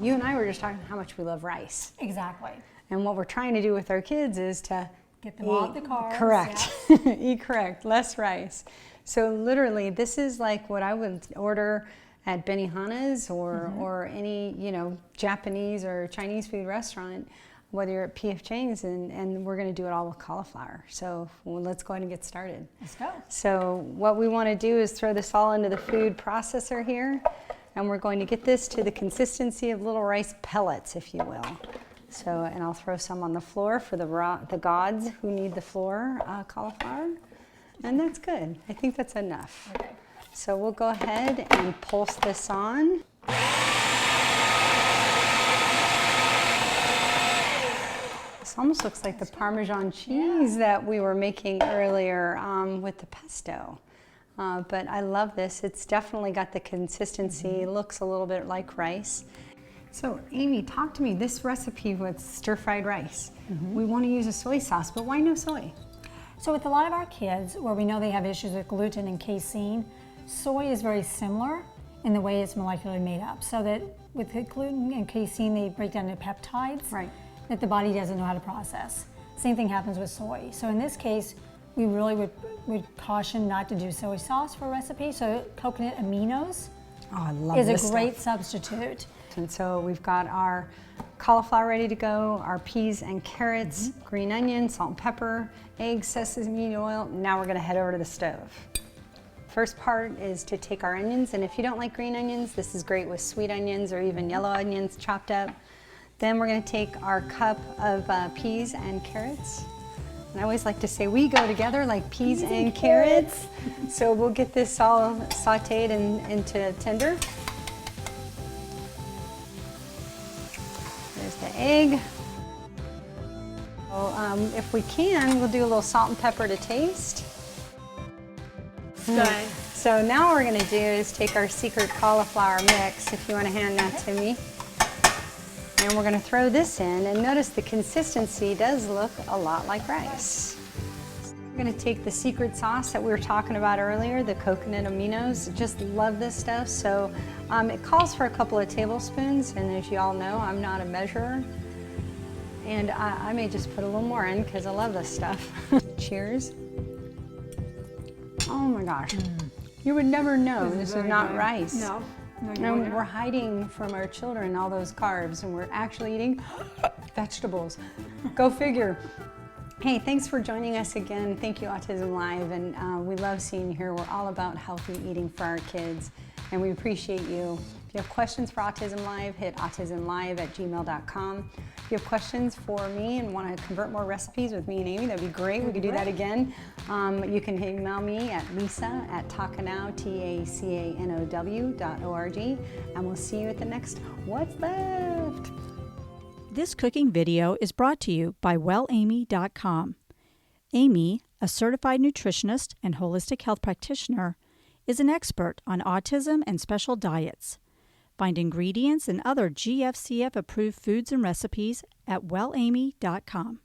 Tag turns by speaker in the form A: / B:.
A: You and I were just talking how much we love rice.
B: Exactly.
A: And what we're trying to do with our kids is to
B: get them off the carbs.
A: Correct. Yeah. Eat correct, less rice. So literally, this is like what I would order at Benihana's or any, Japanese or Chinese food restaurant, whether you're at P.F. Chang's, and we're going to do it all with cauliflower. So let's go ahead and get started.
B: Let's go.
A: So what we want to do is throw this all into the food processor here, and we're going to get this to the consistency of little rice pellets, if you will. So, and I'll throw some on the floor for the gods who need the floor cauliflower, and that's good. I think that's enough.
B: Okay.
A: So we'll go ahead and pulse this on. This almost looks like the Parmesan cheese that we were making earlier with the pesto. But I love this. It's definitely got the consistency, looks a little bit like rice. So Amy, talk to me, this recipe with stir-fried rice. We want to use a soy sauce, but why no soy?
B: So with a lot of our kids, where we know they have issues with gluten and casein, soy is very similar in the way it's molecularly made up. So that with the gluten and casein, they break down into peptides that the body doesn't know how to process. Same thing happens with soy. So in this case, we really would caution not to do soy sauce for a recipe. So coconut aminos is a great substitute.
A: And so we've got our cauliflower ready to go, our peas and carrots, green onion, salt and pepper, eggs, sesame oil. Now we're gonna head over to the stove. First part is to take our onions, and if you don't like green onions, this is great with sweet onions or even yellow onions chopped up. Then we're gonna take our cup of peas and carrots. And I always like to say we go together like peas and carrots. So we'll get this all sauteed into tender. There's the egg. So, if we can, we'll do a little salt and pepper to taste.
B: Good.
A: So now what we're gonna do is take our secret cauliflower mix, if you wanna hand that to me. And we're gonna throw this in, and notice the consistency does look a lot like rice. We're gonna take the secret sauce that we were talking about earlier, the coconut aminos. Just love this stuff. So it calls for a couple of tablespoons, and as you all know, I'm not a measurer. And I may just put a little more in because I love this stuff. Cheers. Oh my gosh. You would never know this is not rice.
B: No.
A: And we're hiding from our children all those carbs, and we're actually eating vegetables. Go figure. Hey, thanks for joining us again. Thank you, Autism Live, and we love seeing you here. We're all about healthy eating for our kids, and we appreciate you. If you have questions for Autism Live, hit autismlive@gmail.com. If you have questions for me and want to convert more recipes with me and Amy, that'd be great. We could do that again. You can email me at lisa@tacanow, TACANOW.org, and we'll see you at the next What's Left.
C: This cooking video is brought to you by WellAmy.com. Amy, a certified nutritionist and holistic health practitioner, is an expert on autism and special diets. Find ingredients and other GFCF approved foods and recipes at WellAmy.com.